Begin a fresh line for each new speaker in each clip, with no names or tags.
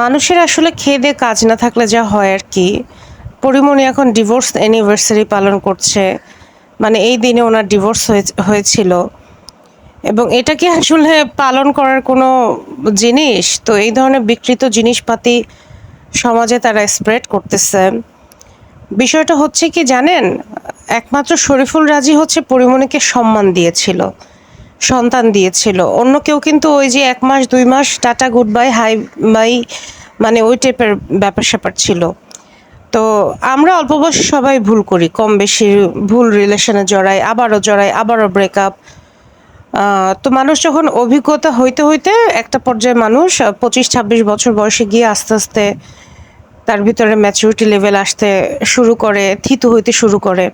মানুষের আসলে খেয়ে দেয়ে কাজ না থাকলে যা হয় আর কি। পরিমণি এখন ডিভোর্স অ্যানিভার্সারি পালন করছে। মানে এই দিনে ওনার ডিভোর্স হয়েছিল এবং এটা কি আসলে পালন করার কোনো জিনিস? তো এই ধরনের বিকৃত জিনিসপাতি সমাজে তারা স্প্রেড করতেছে। বিষয়টা হচ্ছে কি জানেন? একমাত্র শরীফুল রাজি হচ্ছে পরিমণিকে সম্মান দিয়েছিল, সন্তান দিয়েছিল। অন্য কেউ কিন্তু ওই যে ১ মাস ২ মাস tata good bye hi bye, মানে ওই টাইপের ব্যাপার-স্যাপার ছিল। তো আমরা অল্প বয়সে সবাই ভুল করি, কম বেশি ভুল রিলেশনে জড়াই, আবারও জড়াই, আবারও ব্রেকআপ। তো মানুষ যখন অভিজ্ঞতা হইতে হইতে একটা পর্যায়ে মানুষ ২৫-২৬ বছর বয়সে গিয়ে আস্তে আস্তে তার ভিতরে ম্যাচুরিটি লেভেল আসতে শুরু করে, থিতু হইতে শুরু করে।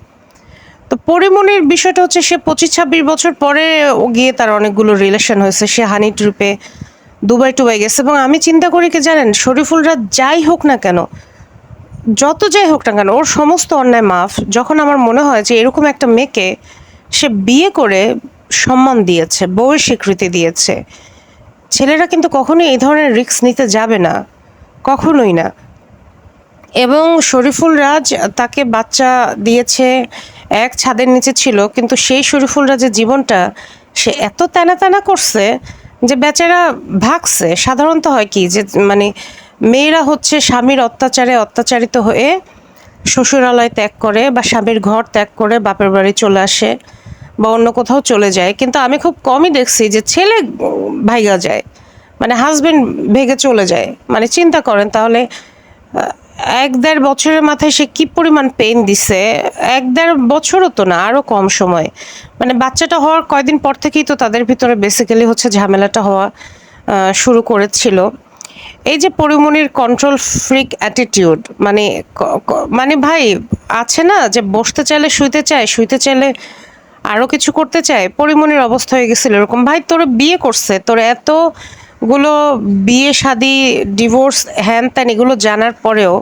তো পরিমণির বিষয়টা হচ্ছে সে ২৫-২৬ বছর পরে ও গিয়ে তার অনেকগুলো রিলেশন হয়েছে। সে হানি ট্রিপে দুবাই-টুবাই গেছে এবং আমি চিন্তা করি কি জানেন? শরীফুলরা যাই হোক না কেন, যত যাই হোক না কেন, ওর সমস্ত অন্যায় মাফ। যখন আমার মনে হয় যে এরকম একটা মেয়েকে সে বিয়ে করে সম্মান দিয়েছে, বউয়ের স্বীকৃতি দিয়েছে। ছেলেরা কিন্তু কখনোই এই ধরনের রিস্ক নিতে যাবে না, কখনোই না। এবং শরীফুল রাজ তাকে বাচ্চা দিয়েছে, এক ছাদের নিচে ছিল, কিন্তু সেই শরীফুল রাজের জীবনটা সে এত তেনা করছে যে বেচারা ভাগছে। সাধারণত হয় কি যে মানে মেয়েরা হচ্ছে স্বামীর অত্যাচারে অত্যাচারিত হয়ে শ্বশুরালয় ত্যাগ করে বা স্বামীর ঘর ত্যাগ করে বাপের বাড়ি চলে আসে বা অন্য কোথাও চলে যায়, কিন্তু আমি খুব কমই দেখছি যে ছেলে ভাইগা যায়, মানে হাজবেন্ড ভেগে চলে যায়। মানে চিন্তা করেন তাহলে ১-১.৫ বছরের মাথায় সে কি পরিমাণ পেইন দিছে। ১-১.৫ বছরও তো না, আরো কম সময়। মানে বাচ্চাটা হওয়ার কয়দিন পর থেকেই তো তাদের ভিতরে বেসিক্যালি হচ্ছে ঝামেলাটা হওয়া শুরু করেছিল। এই যে পরিমণির কন্ট্রোল ফ্রিক অ্যাটিটিউড, মানে মানে ভাই আছে না যে বসতে চাইলে শুইতে চায়, শুইতে চাইলে আরো কিছু করতে চায়। পরিমণির অবস্থা হয়ে গেছিল এরকম। ভাই তোরে বিয়ে করছে, তোর এতগুলো বিয়ে শাদী ডিভোর্স হ্যান ত্যান এগুলো জানার পরেও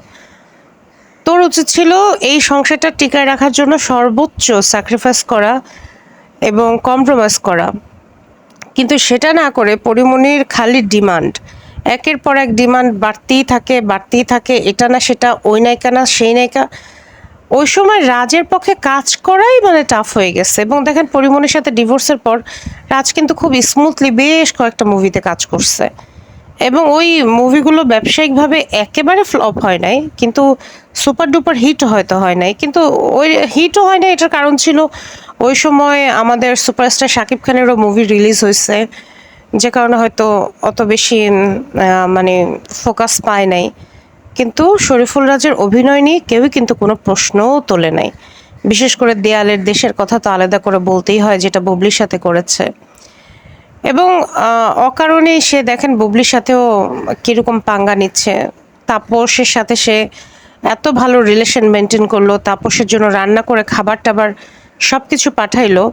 তোর উচিত ছিল এই সংসারটা টিকায় রাখার জন্য সর্বোচ্চ স্যাক্রিফাইস করা এবং কম্প্রোমাইজ করা। কিন্তু সেটা না করে পরিমণির খালি ডিমান্ড, একের পর এক ডিমান্ড বাড়তেই থাকে, এটা না সেটা, ওই নায়িকা না সেই নায়িকা। ওই সময় রাজের পক্ষে কাজ করাই মানে টাফ হয়ে গেছে। এবং দেখেন পরিমণির সাথে ডিভোর্সের পর রাজ কিন্তু খুব স্মুথলি বেশ কয়েকটা মুভিতে কাজ করছে এবং ওই মুভিগুলো ব্যবসায়িকভাবে একেবারে ফ্লপ হয় নাই, কিন্তু সুপার ডুপার হিট হয়তো হয় নাই, কিন্তু ওই হিটও হয় নাই। এটার কারণ ছিল ওই সময় আমাদের সুপারস্টার শাকিব খানেরও মুভি রিলিজ হয়েছে, যে কারণে হয়তো অত বেশি মানে ফোকাস পায় নাই। কিন্তু শরীফুল রাজের অভিনয় নিয়ে কেউই কিন্তু কোনো প্রশ্নও তোলে নাই। বিশেষ করে দেয়ালের দেশের কথা তো আলাদা করে বলতেই হয়, যেটা বুবলির সাথে করেছে। এবং অকারণেই সে দেখেন বুবলির সাথেও কিরকম পাঙ্গা নিচ্ছে। তাপসের সাথে সে এত ভালো রিলেশন মেনটেন করলো, তাপসের জন্য রান্না করে খাবার টাবার সব কিছু পাঠাইলো,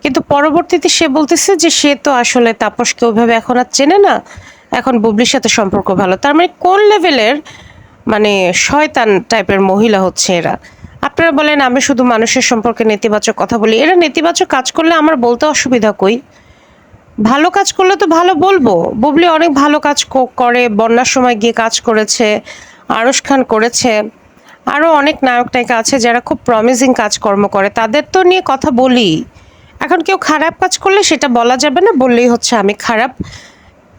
কিন্তু পরবর্তীতে সে বলতেছে যে সে তো আসলে তাপসকে ওইভাবে এখন আর চেনে না, এখন বুবলির সাথে সম্পর্ক ভালো। তার মানে কোন লেভেলের মানে শয়তান টাইপের মহিলা হচ্ছে এরা? আপনারা বলেন আমি শুধু মানুষের সম্পর্কে নেতিবাচক কথা বলি, এরা নেতিবাচক কাজ করলে আমার বলতে অসুবিধা কই? ভালো কাজ করলে তো ভালো বলবো। বুবলি অনেক ভালো কাজ করে, বন্যার সময় গিয়ে কাজ করেছে, আরশ খান করেছে, আরও অনেক নায়ক নায়িকা আছে যারা খুব প্রমিজিং কাজকর্ম করে, তাদের তো নিয়ে কথা বলি। এখন কেউ খারাপ কাজ করলে সেটা বলা যাবে না, বললেই হচ্ছে আমি খারাপ।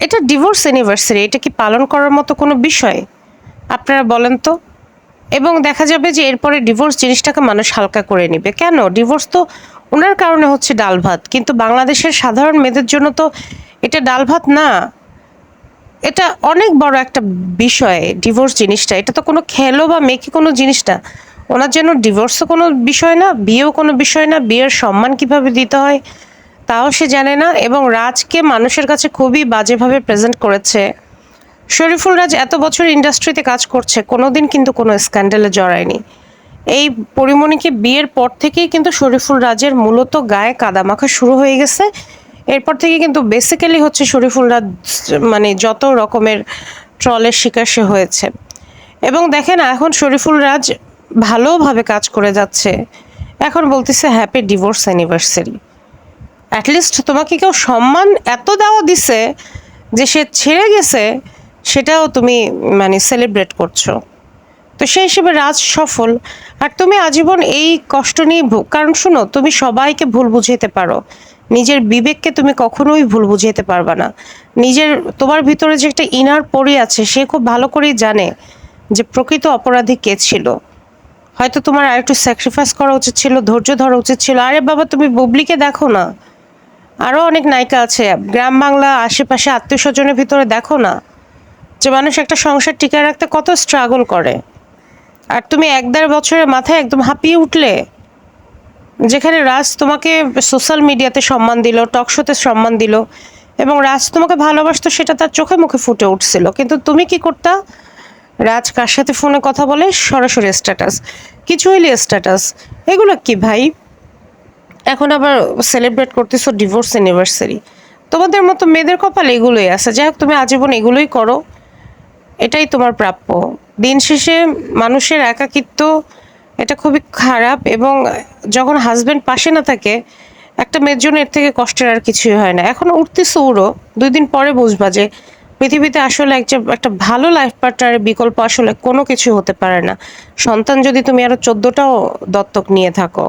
এটা ডিভোর্স অ্যানিভার্সারি, এটা কি পালন করার মতো কোনো বিষয়? আপনারা বলেন তো। এবং দেখা যাবে যে এরপরে ডিভোর্স জিনিসটাকে মানুষ হালকা করে নিবে। কেন? ডিভোর্স তো ওনার কারণে হচ্ছে ডাল ভাত, কিন্তু বাংলাদেশের সাধারণ মেয়েদের জন্য তো এটা ডাল ভাত না, এটা অনেক বড় একটা বিষয়। ডিভোর্স জিনিসটা এটা তো কোনো খেলো বা মেকি কোনো জিনিস না। ওনার জন্য ডিভোর্সও কোনো বিষয় না, বিয়েও কোনো বিষয় না, বিয়ের সম্মান কিভাবে দিতে হয় তাও সে জানে না, এবং রাজকে মানুষের কাছে খুবই বাজেভাবে প্রেজেন্ট করেছে। শরীফুল রাজ এত বছর ইন্ডাস্ট্রিতে কাজ করছে, কোনোদিন কিন্তু কোনো স্ক্যান্ডালে জড়ায়নি। এই পরিমণিকে বিয়ের পর থেকেই কিন্তু শরীফুল রাজের মূলত গায়ে কাদামাখা শুরু হয়ে গেছে। এরপর থেকে কিন্তু বেসিক্যালি হচ্ছে শরীফুল রাজ মানে যত রকমের ট্রলের শিকার সে হয়েছে। এবং দেখেন এখন শরীফুল রাজ ভালোভাবে কাজ করে যাচ্ছে, এখন বলতেছে হ্যাপি ডিভোর্স অ্যানিভার্সারি। অ্যাটলিস্ট তোমাকে কেউ সম্মান এত দেওয়া দিছে যে সে ছেড়ে গেছে, সেটাও তুমি মানে সেলিব্রেট করছো। তো সেই হিসেবে রাজ সফল। আর তুমি আজীবন এই কষ্ট নিয়ে কারণ শুনো, তুমি সবাইকে ভুল বুঝাইতে পারো, নিজের বিবেককে তুমি কখনোই ভুল বুঝাইতে পারবা না। নিজের তোমার ভিতরে যে একটা ইনার পরি আছে, সে খুব ভালো করেই জানে যে প্রকৃত অপরাধী কে ছিল। হয়তো তোমার আর একটু স্যাক্রিফাইস করা উচিত ছিল, ধৈর্য ধরা উচিত ছিল। আরে বাবা, তুমি বুবলিকে দেখো না, আরও অনেক নায়িকা আছে গ্রাম বাংলা আশেপাশে আত্মীয় স্বজনের ভিতরে, দেখো না যে মানুষ একটা সংসার টিকায় রাখতে কত স্ট্রাগল করে। আর তুমি 1-1.5 বছরের মাথায় একদম হাঁপিয়ে উঠলে, যেখানে রাজ তোমাকে সোশ্যাল মিডিয়াতে সম্মান দিল, টক শোতে সম্মান দিল, এবং রাজ তোমাকে ভালোবাসতো, সেটা তার চোখে মুখে ফুটে উঠছিল। কিন্তু তুমি কি করতা? রাজ কার সাথে ফোনে কথা বলে সরাসরি স্ট্যাটাস, কিছু হইলে স্ট্যাটাস। এগুলো কি ভাই? এখন আবার সেলিব্রেট করতেছো ডিভোর্স অ্যানিভার্সারি। তোমাদের মতো মেয়েদের কপালে এগুলোই আছে। যাই হোক, তুমি আজীবন এগুলোই করো, এটাই তোমার প্রাপ্য। দিন শেষে মানুষের একাকিত্ব এটা খুবই খারাপ, এবং যখন হাজবেন্ড পাশে না থাকে, একটা মেয়ের জন্য এর থেকে কষ্টের আর কিছুই হয় না। এখন উঠতেছো উড়ো, 2 দিন পরে বুঝবা যে পৃথিবীতে আসলে একটা ভালো লাইফ পার্টনারের বিকল্প আসলে কোনো কিছু হতে পারে না। সন্তান যদি তুমি আরো 14টাও দত্তক নিয়ে থাকো।